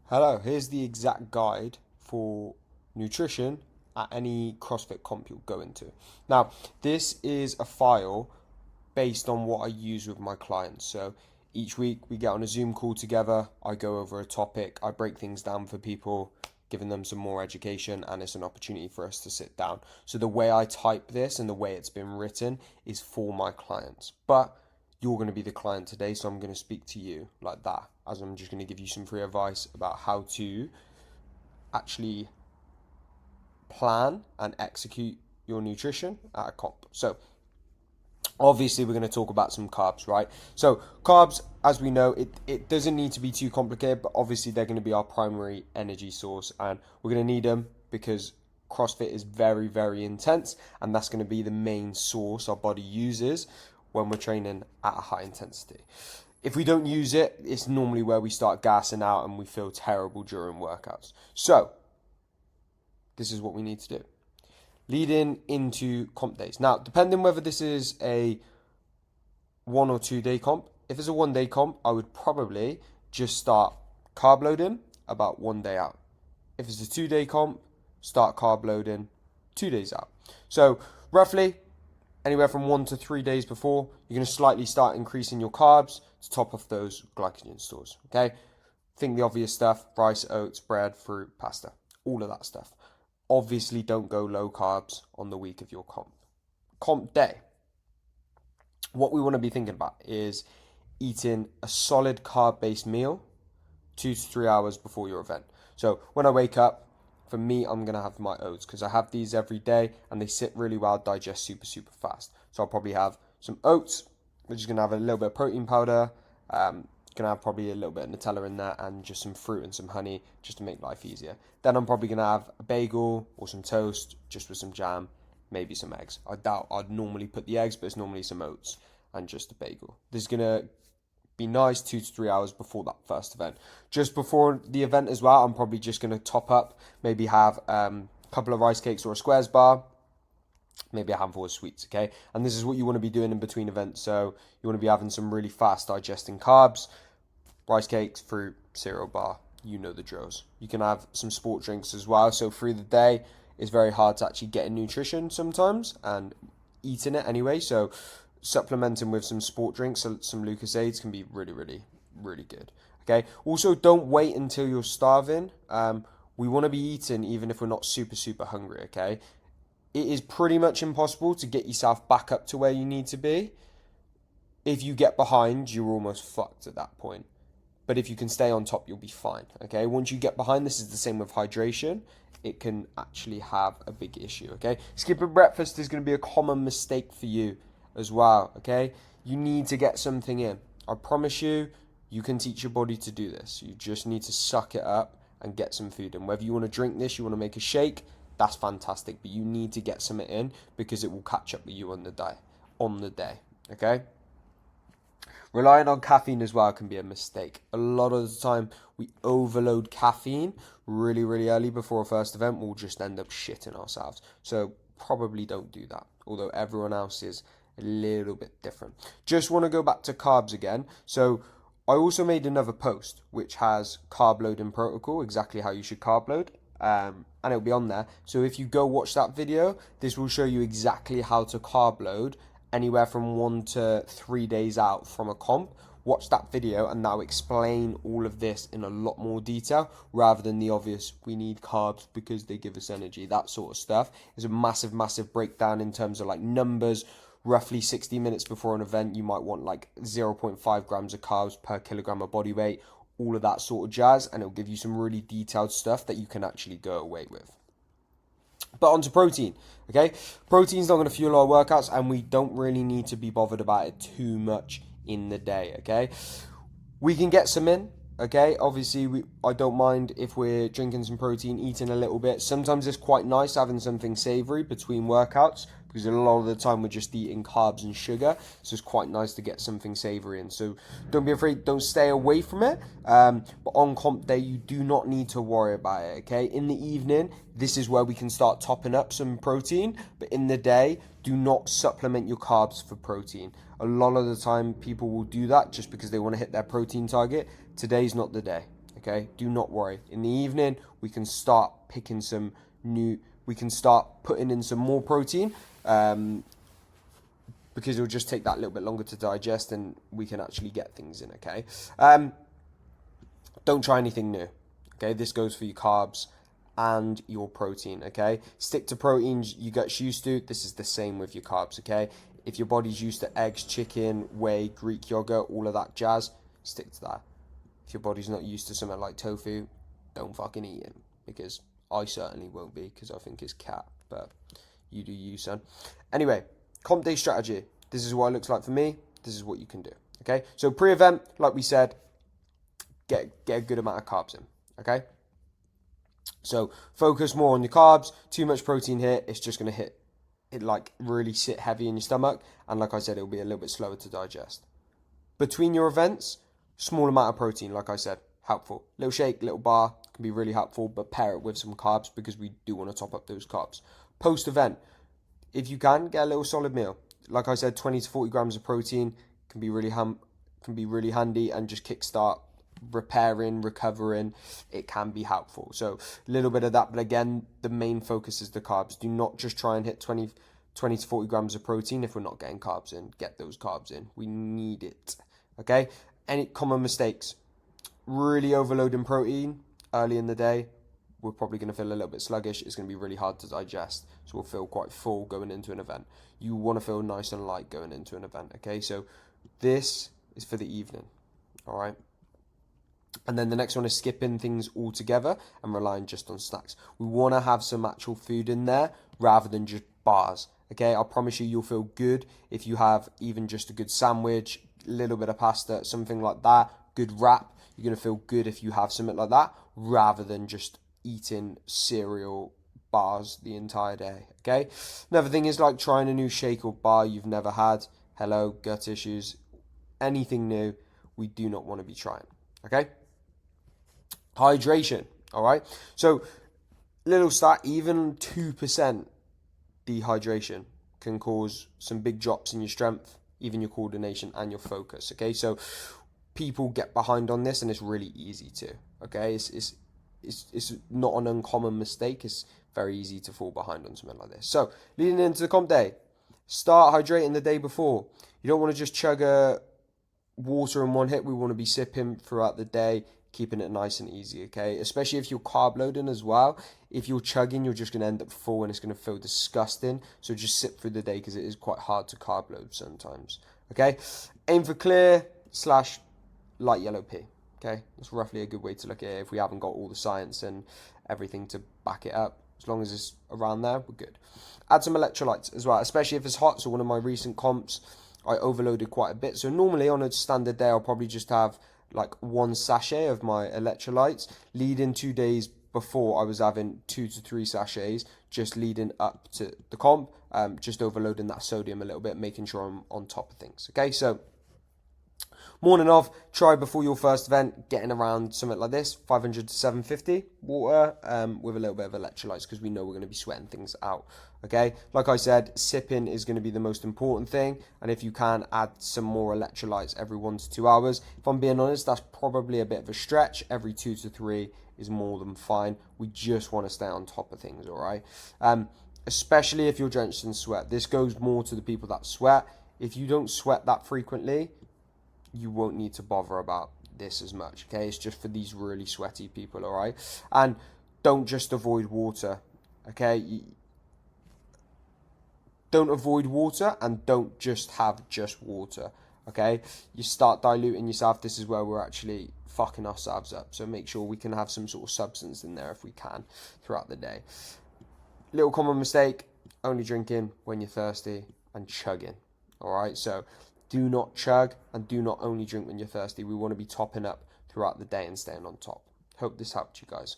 Hello, here's the exact guide for nutrition at any CrossFit comp you'll go into. Now, this is a file based on what I use with my clients. So each week we get on a Zoom call together, I go over a topic, I break things down for people, giving them some more education, and it's an opportunity for us to sit down. So the way I type this and the way it's been written is for my clients. But you're going to be the client today, so I'm going to speak to you like that, as I'm just going to give you some free advice about how to actually plan and execute your nutrition at a comp. So obviously we're going to talk about some carbs, right? So carbs, as we know, it doesn't need to be too complicated, but obviously they're going to be our primary energy source, and we're going to need them because CrossFit is very, very intense, and that's going to be the main source our body uses when we're training at a high intensity. If we don't use it, it's normally where we start gassing out and we feel terrible during workouts. So this is what we need to do leading into comp days. Now, depending whether this is a 1 or 2 day comp, if it's a 1 day comp, I would probably just start carb loading about 1 day out. If it's a 2 day comp, start carb loading 2 days out. So roughly anywhere from 1 to 3 days before, you're going to slightly start increasing your carbs to top off those glycogen stores. Okay, think the obvious stuff: rice, oats, bread, fruit, pasta, all of that stuff. Obviously, don't go low carbs on the week of your comp day. What we want to be thinking about is eating a solid carb-based meal 2 to 3 hours before your event. So when I wake up, for me, I'm going to have my oats because I have these every day and they sit really well, digest super, super fast. So I'll probably have some oats, which is going to have a little bit of protein powder, going to have probably a little bit of Nutella in there and just some fruit and some honey just to make life easier. Then I'm probably going to have a bagel or some toast just with some jam, maybe some eggs. I doubt I'd normally put the eggs, but it's normally some oats and just a bagel. This is going to be nice 2 to 3 hours before that first event. Just before the event as well, I'm probably just going to top up, maybe have a couple of rice cakes or a squares bar, maybe a handful of sweets, okay? And this is what you want to be doing in between events. So you want to be having some really fast digesting carbs, rice cakes, fruit, cereal bar, you know the drills. You can have some sport drinks as well. So through the day, it's very hard to actually get in nutrition sometimes and eating it anyway. So supplementing with some sport drinks, some Lucasades can be really, really, really good. Okay. Also, don't wait until you're starving. We want to be eating even if we're not super, super hungry. Okay. It is pretty much impossible to get yourself back up to where you need to be. If you get behind, you're almost fucked at that point. But if you can stay on top, you'll be fine. Okay. Once you get behind, this is the same with hydration. It can actually have a big issue. Okay. Skipping breakfast is going to be a common mistake for you as well, okay? You need to get something in. I promise you, you can teach your body to do this. You just need to suck it up and get some food in. Whether you want to drink this, you want to make a shake, that's fantastic, but you need to get something in because it will catch up with you on the day, okay? Relying on caffeine as well can be a mistake. A lot of the time, we overload caffeine really, really early before a first event. We'll just end up shitting ourselves. So probably don't do that, although everyone else is a little bit different. Just want to go back to carbs again. So I also made another post which has carb loading protocol, exactly how you should carb load, and it'll be on there. So if you go watch that video, this will show you exactly how to carb load anywhere from 1 to 3 days out from a comp. Watch that video and that'll explain all of this in a lot more detail rather than the obvious, we need carbs because they give us energy, that sort of stuff. It's a massive, massive breakdown in terms of like numbers. Roughly 60 minutes before an event, you might want like 0.5 grams of carbs per kilogram of body weight, all of that sort of jazz, and it'll give you some really detailed stuff that you can actually go away with. But onto protein, okay? Protein's not going to fuel our workouts, and we don't really need to be bothered about it too much in the day, okay? We can get some in, okay? Obviously, I don't mind if we're drinking some protein, eating a little bit. Sometimes it's quite nice having something savory between workouts because a lot of the time we're just eating carbs and sugar. So it's quite nice to get something savory in. So don't be afraid, don't stay away from it. But on comp day, you do not need to worry about it, okay? In the evening, this is where we can start topping up some protein. But in the day, do not supplement your carbs for protein. A lot of the time, people will do that just because they want to hit their protein target. Today's not the day. Okay, do not worry. In the evening, we can start we can start putting in some more protein, because it'll just take that little bit longer to digest and we can actually get things in, okay? Don't try anything new, okay? This goes for your carbs and your protein, okay? Stick to proteins you get used to. This is the same with your carbs, okay? If your body's used to eggs, chicken, whey, Greek yogurt, all of that jazz, stick to that. If your body's not used to something like tofu, don't fucking eat it, because I certainly won't be, because I think it's cat, but you do you, son. Anyway, comp day strategy. This is what it looks like for me. This is what you can do, okay? So pre-event, like we said, get a good amount of carbs in, okay? So focus more on your carbs. Too much protein here, it's just going to hit it, like really sit heavy in your stomach, and like I said, it'll be a little bit slower to digest. Between your events, small amount of protein, like I said, helpful. Little shake, little bar can be really helpful, but pair it with some carbs, because we do want to top up those carbs. Post-event, if you can, get a little solid meal. Like I said, 20 to 40 grams of protein can be really handy, and just kickstart repairing, recovering. It can be helpful. So a little bit of that, but again, the main focus is the carbs. Do not just try and hit 20 to 40 grams of protein if we're not getting carbs in. Get those carbs in. We need it. Okay? Any common mistakes? Really overloading protein early in the day. We're probably going to feel a little bit sluggish. It's going to be really hard to digest. So we'll feel quite full going into an event. You want to feel nice and light going into an event. Okay? So this is for the evening. All right? And then the next one is skipping things altogether and relying just on snacks. We want to have some actual food in there rather than just bars. Okay, I promise you'll feel good if you have even just a good sandwich, a little bit of pasta, something like that, good wrap. You're going to feel good if you have something like that rather than just eating cereal bars the entire day. Okay, another thing is like trying a new shake or bar you've never had. Hello, gut issues, anything new, we do not want to be trying. Okay. Hydration, all right? So, little stat, even 2% dehydration can cause some big drops in your strength, even your coordination and your focus, okay? So, people get behind on this, and it's really easy to, okay? It's not an uncommon mistake. It's very easy to fall behind on something like this. So, leading into the comp day, start hydrating the day before. You don't want to just chug water in one hit. We want to be sipping throughout the day, keeping it nice and easy, okay? Especially if you're carb loading as well. If you're chugging, you're just going to end up full and it's going to feel disgusting. So just sip through the day, because it is quite hard to carb load sometimes, okay? Aim for clear / light yellow pea, okay? That's roughly a good way to look at it if we haven't got all the science and everything to back it up. As long as it's around there, we're good. Add some electrolytes as well, especially if it's hot. So one of my recent comps, I overloaded quite a bit. So normally on a standard day, I'll probably just have like one sachet of my electrolytes. Leading 2 days before, I was having 2 to 3 sachets, just leading up to the comp, just overloading that sodium a little bit, making sure I'm on top of things. Okay, so morning of, try before your first event, getting around something like this, 500 to 750 water with a little bit of electrolytes, because we know we're going to be sweating things out. Okay, like I said, sipping is going to be the most important thing, and if you can, add some more electrolytes every 1 to 2 hours. If I'm being honest, that's probably a bit of a stretch. Every 2 to 3 is more than fine. We just want to stay on top of things, all right? Especially if you're drenched in sweat. This goes more to the people that sweat. If you don't sweat that frequently, you won't need to bother about this as much, okay? It's just for these really sweaty people, all right? And don't just avoid water, okay? Don't avoid water, and don't just have just water, okay? You start diluting yourself. This is where we're actually fucking ourselves up. So make sure we can have some sort of substance in there if we can throughout the day. Little common mistake, only drinking when you're thirsty and chugging, all right? So do not chug and do not only drink when you're thirsty. We want to be topping up throughout the day and staying on top. Hope this helped you guys.